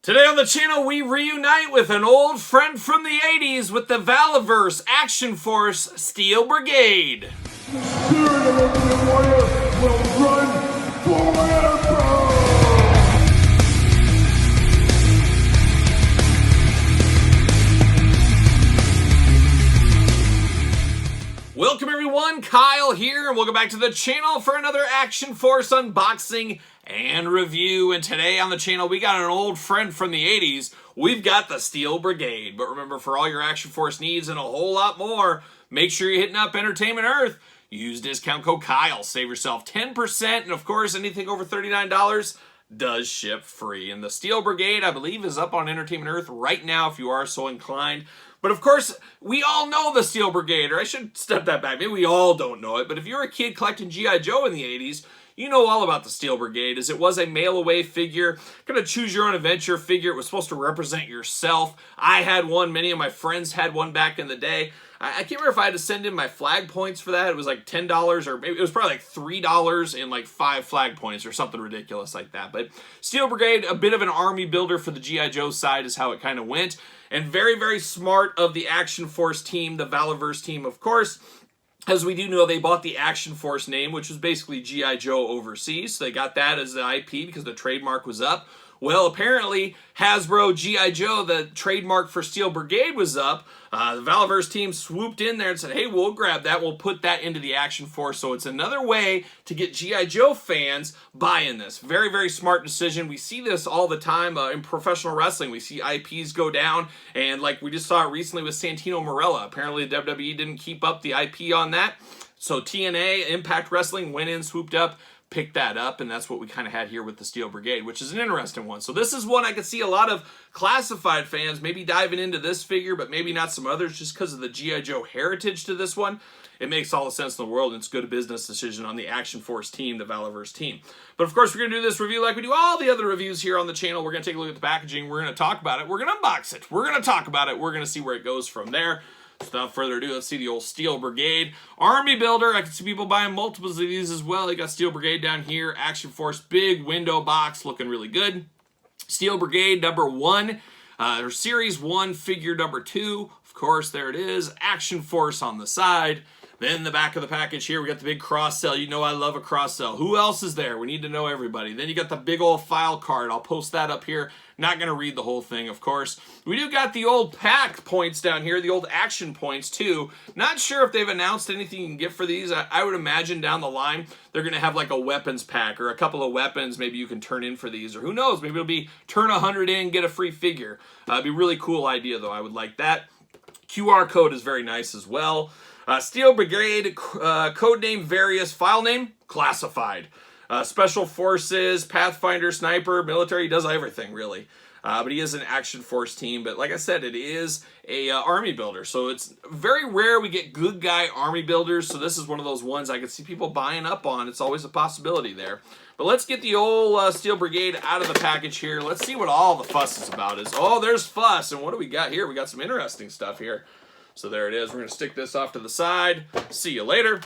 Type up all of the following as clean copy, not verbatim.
Today on the channel, we reunite with an old friend from the 80s with the Valaverse Action Force Steel Brigade. The spirit of Ultimate Warrior will run forever! Welcome everyone, Kyle here, and welcome back to the channel for another Action Force unboxing and review. And today on the channel, we got an old friend from the 80s. We've got the Steel Brigade. But remember, for all your Action Force needs and a whole lot more, make sure you're hitting up Entertainment Earth. Use discount code Kyle. Save yourself 10%. And of course, anything over $39 does ship free. And the Steel Brigade, I believe, is up on Entertainment Earth right now if you are so inclined. But of course, we all know the Steel Brigade, or I should step that back. Maybe we all don't know it, but if you're a kid collecting G.I. Joe in the 80s, you know all about the Steel Brigade, as it was a mail-away figure, kind of choose-your-own-adventure figure. It was supposed to represent yourself. I had one. Many of my friends had one back in the day. I can't remember if I had to send in my flag points for that. It was like $10, or maybe it was probably like $3 and like 5 flag points or something ridiculous like that. But Steel Brigade, a bit of an army builder for the G.I. Joe side is how it kind of went. And very, very smart of the Action Force team, the Valaverse team, of course. As we do know, they bought the Action Force name, which was basically G.I. Joe overseas. So they got that as the IP because the trademark was up. Well, apparently, Hasbro G.I. Joe, the trademark for Steel Brigade, was up. The Valaverse team swooped in there and said, hey, we'll grab that. We'll put that into the Action Force. So it's another way to get G.I. Joe fans buying this. Very, very smart decision. We see this all the time in professional wrestling. We see IPs go down. And like we just saw it recently with Santino Marella. Apparently, the WWE didn't keep up the IP on that. So TNA, Impact Wrestling, went in, swooped up, pick that up, and that's what we kind of had here with the Steel Brigade, which is an interesting one. So this is one I could see a lot of classified fans maybe diving into this figure, but maybe not some others just because of the G.I. Joe heritage to this one. It makes all the sense in the world, and it's a good business decision on the Action Force team, the Valaverse team. But of course, we're going to do this review like we do all the other reviews here on the channel. We're going to take a look at the packaging. We're going to talk about it. We're going to unbox it. We're going to talk about it. We're going to see where it goes from there. So without further ado, let's see the old Steel Brigade. Army Builder, I can see people buying multiples of these as well. They got Steel Brigade down here. Action Force, big window box, looking really good. Steel Brigade number 1, or Series 1, figure number 2. Of course, there it is. Action Force on the side. Then the back of the package here, we got the big cross-sell. You know I love a cross-sell. Who else is there? We need to know everybody. Then you got the big old file card. I'll post that up here. Not going to read the whole thing, of course. We do got the old pack points down here, the old action points, too. Not sure if they've announced anything you can get for these. I would imagine down the line, they're going to have like a weapons pack or a couple of weapons maybe you can turn in for these. Or who knows, maybe it'll be turn 100 in, get a free figure. It'd be a really cool idea, though. I would like that. QR code is very nice as well. Steel Brigade, codename Various, file name Classified. Special Forces, Pathfinder, Sniper, Military, he does everything really. But he is an Action Force team. But like I said, it is a Army Builder. So it's very rare we get good guy Army Builders. So this is one of those ones I could see people buying up on. It's always a possibility there. But let's get the old Steel Brigade out of the package here. Let's see what all the fuss is about. Oh, there's fuss. And what do we got here? We got some interesting stuff here. So there it is. We're going to stick this off to the side. See you later.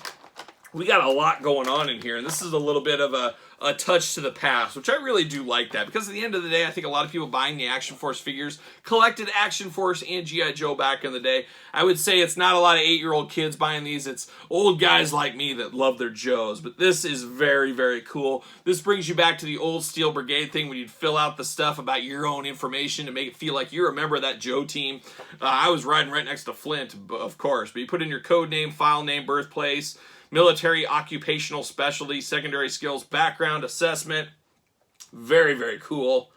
We got a lot going on in here, and this is a little bit of a touch to the past, which I really do like that, because at the end of the day, I think a lot of people buying the Action Force figures collected Action Force and G.I. Joe back in the day. I would say it's not a lot of 8-year-old kids buying these. It's old guys like me that love their Joes, but this is very, very cool. This brings you back to the old Steel Brigade thing when you'd fill out the stuff about your own information to make it feel like you're a member of that Joe team. I was riding right next to Flint, of course, but you put in your code name, file name, birthplace, military, occupational specialty, secondary skills, background, assessment. Very, very cool.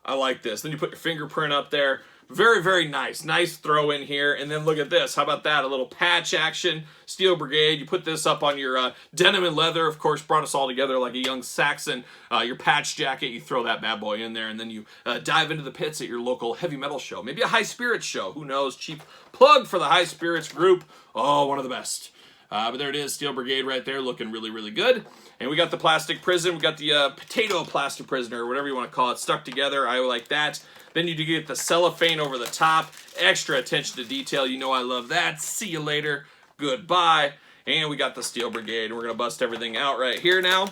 I like this. Then you put your fingerprint up there. Very, very nice. Nice throw in here. And then look at this. How about that? A little patch action. Steel Brigade. You put this up on your denim and leather. Of course, brought us all together like a young Saxon. Your patch jacket. You throw that bad boy in there. And then you dive into the pits at your local heavy metal show. Maybe a high spirits show. Who knows? Cheap plug for the high spirits group. Oh, one of the best. But there it is, Steel Brigade right there, looking really, really good. And we got the plastic prison. We got the potato plastic prisoner, or whatever you want to call it, stuck together. I like that. Then you do get the cellophane over the top. Extra attention to detail. You know I love that. See you later. Goodbye. And we got the Steel Brigade. We're going to bust everything out right here now.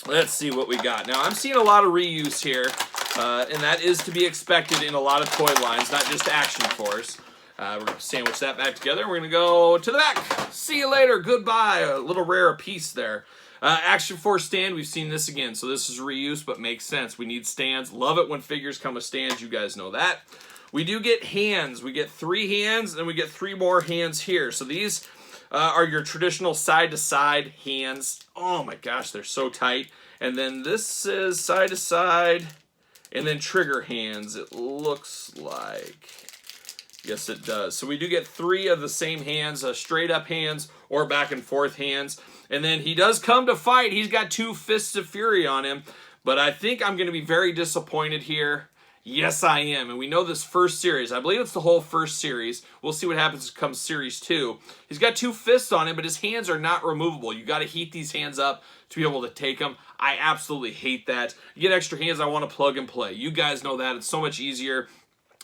Let's see what we got. Now, I'm seeing a lot of reuse here. And that is to be expected in a lot of toy lines, not just Action Force. We're going to sandwich that back together. We're going to go to the back. See you later. Goodbye. A little rare piece there. Action Force stand. We've seen this again. So this is reuse, but makes sense. We need stands. Love it when figures come with stands. You guys know that. We do get hands. We get 3 hands, and we get 3 more hands here. So these are your traditional side-to-side hands. Oh my gosh, they're so tight. And then this is side-to-side, and then trigger hands, it looks like. Yes, it does. So we do get 3 of the same hands, straight up hands or back and forth hands. And then he does come to fight. He's got 2 Fists of Fury on him. But I think I'm going to be very disappointed here. Yes, I am. And we know this first series. I believe it's the whole first series. We'll see what happens come series 2. He's got 2 fists on him, but his hands are not removable. You got to heat these hands up to be able to take them. I absolutely hate that. You get extra hands, I want to plug and play. You guys know that. It's so much easier.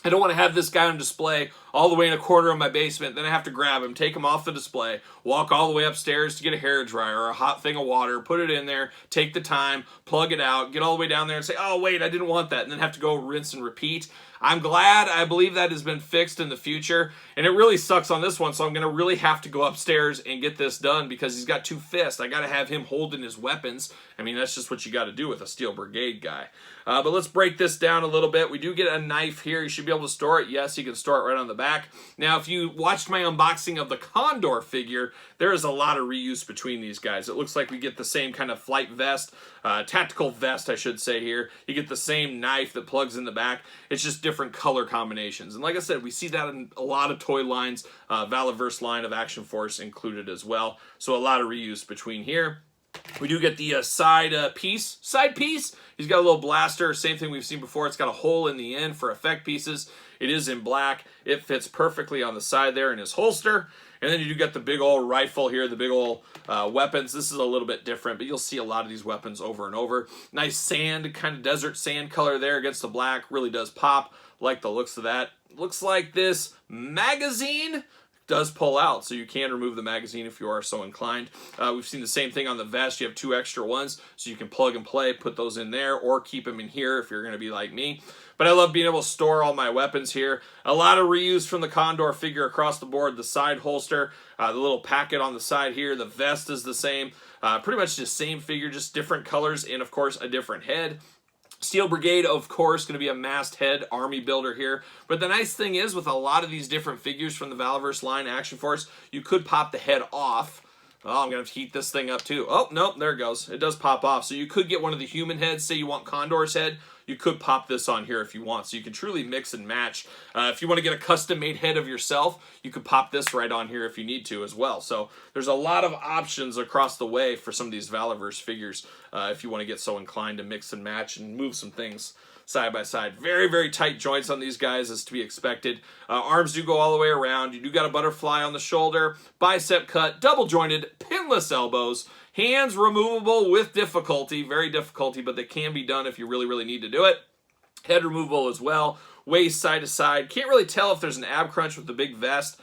I don't want to have this guy on display all the way in a corner of my basement. Then I have to grab him, take him off the display, walk all the way upstairs to get a hairdryer or a hot thing of water, put it in there, take the time, plug it out, get all the way down there and say, oh, wait, I didn't want that, and then have to go rinse and repeat. I'm glad. I believe that has been fixed in the future, and it really sucks on this one, so I'm going to really have to go upstairs and get this done because he's got 2 fists. I got to have him holding his weapons. I mean, that's just what you got to do with a Steel Brigade guy. But let's break this down a little bit. We do get a knife here. You should be able to store it. Yes, you can store it right on the back. Now, if you watched my unboxing of the Condor figure, there is a lot of reuse between these guys. It looks like we get the same kind of flight vest, tactical vest, I should say here. You get the same knife that plugs in the back. It's just different color combinations. And like I said, we see that in a lot of toy lines. Valaverse line of Action Force included as well. So a lot of reuse between here. We do get the side piece. He's got a little blaster. Same thing we've seen before. It's got a hole in the end for effect pieces. It is in black. It fits perfectly on the side there in his holster. And then you do get the big old rifle here, the big old weapons. This is a little bit different, but you'll see a lot of these weapons over and over. Nice sand, kind of desert sand color there against the black. Really does pop. Like the looks of that. Looks like this magazine does pull out, so you can remove the magazine if you are so inclined. We've seen the same thing on the vest. You have 2 extra ones, so you can plug and play, put those in there, or keep them in here if you're going to be like me. But I love being able to store all my weapons here. A lot of reuse from the Condor figure across the board. The side holster, the little packet on the side here. The vest is the same. Pretty much the same figure, just different colors and, of course, a different head. Steel Brigade, of course, going to be a masked head army builder here. But the nice thing is, with a lot of these different figures from the Valaverse line, Action Force, you could pop the head off. Oh, I'm going to have to heat this thing up too. Oh, nope, there it goes. It does pop off. So you could get one of the human heads. Say you want Condor's head, you could pop this on here if you want. So you can truly mix and match. If you want to get a custom-made head of yourself, you could pop this right on here if you need to as well. So there's a lot of options across the way for some of these Valaverse figures if you want to get so inclined to mix and match and move some things side by side. Very, very tight joints on these guys, as to be expected. Arms do go all the way around. You do got a butterfly on the shoulder, bicep cut, double jointed, pinless elbows, hands removable with difficulty, very difficulty, but they can be done if you really, really need to do it. Head removable as well, waist side to side. Can't really tell if there's an ab crunch with the big vest.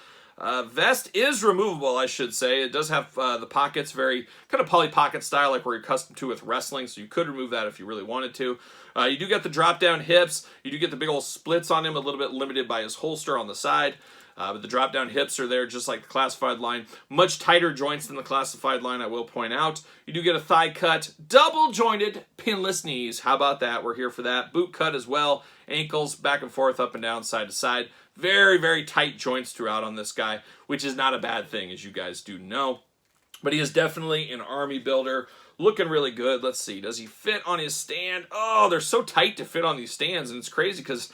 Vest is removable, I should say. It does have the pockets, very kind of Polly Pocket style, like we're accustomed to with wrestling, so you could remove that if you really wanted to. You do get the drop-down hips. You do get the big old splits on him, a little bit limited by his holster on the side. But the drop-down hips are there just like the classified line. Much tighter joints than the classified line, I will point out. You do get a thigh cut, double-jointed, pinless knees. How about that? We're here for that. Boot cut as well. Ankles back and forth, up and down, side to side. Very, very tight joints throughout on this guy, which is not a bad thing, as you guys do know. But he is definitely an army builder. Looking really good. Let's see. Does he fit on his stand? Oh, they're so tight to fit on these stands, and it's crazy because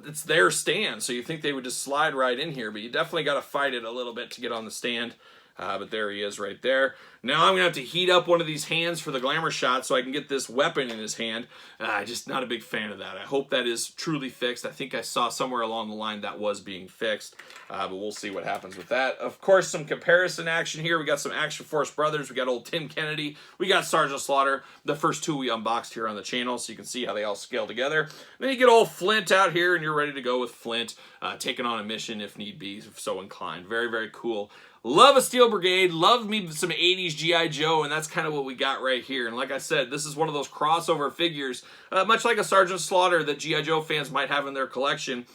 it's their stand, so you think they would just slide right in here, but you definitely got to fight it a little bit to get on the stand. But there he is right there. Now I'm going to have to heat up one of these hands for the glamour shot so I can get this weapon in his hand. Just not a big fan of that. I hope that is truly fixed. I think I saw somewhere along the line that was being fixed. But we'll see what happens with that. Of course, some comparison action here. We got some Action Force brothers. We got old Tim Kennedy. We got Sergeant Slaughter. The first 2 we unboxed here on the channel, so you can see how they all scale together. Then you get old Flint out here, and you're ready to go with Flint, taking on a mission if need be, if so inclined. Very, very cool. Love a Steel Brigade, love me some 80s G.I. Joe, and that's kind of what we got right here. And like I said, this is one of those crossover figures, much like a Sergeant Slaughter that G.I. Joe fans might have in their collection,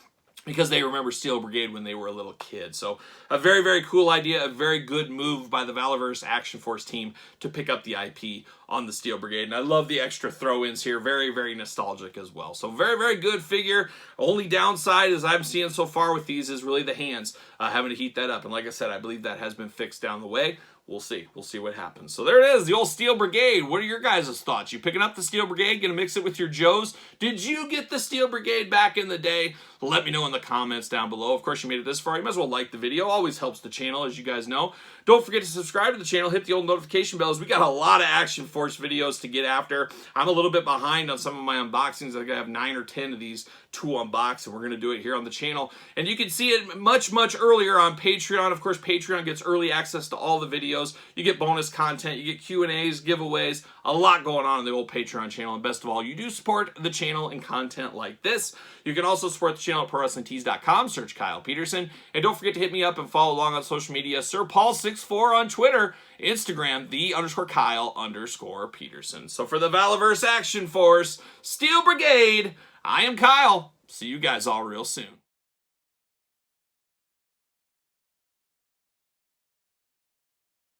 because they remember Steel Brigade when they were a little kid. So a very, very cool idea, a very good move by the Valaverse Action Force team to pick up the IP on the Steel Brigade. And I love the extra throw-ins here. Very, very nostalgic as well. So very, very good figure. Only downside, as I'm seeing so far with these, is really the hands, having to heat that up. And like I said, I believe that has been fixed down the way. We'll see. We'll see what happens. So there it is, the old Steel Brigade. What are your guys' thoughts? You picking up the Steel Brigade? Gonna mix it with your Joes? Did you get the Steel Brigade back in the day? Let me know in the comments down below. Of course, you made it this far. You might as well like the video. Always helps the channel, as you guys know. Don't forget to subscribe to the channel. Hit the old notification bells. We got a lot of Action Force videos to get after. I'm a little bit behind on some of my unboxings. I have 9 or 10 of these to unbox, and we're going to do it here on the channel. And you can see it much, much earlier on Patreon. Of course, Patreon gets early access to all the videos. You get bonus content. You get Q&As, giveaways, a lot going on the old Patreon channel. And best of all, you do support the channel and content like this. You can also support the channel at ProWrestlingTees.com. Search Kyle Peterson. And don't forget to hit me up and follow along on social media. SirPaul64 on Twitter, Instagram, _Kyle_Peterson. So for the Valaverse Action Force, Steel Brigade, I am Kyle. See you guys all real soon.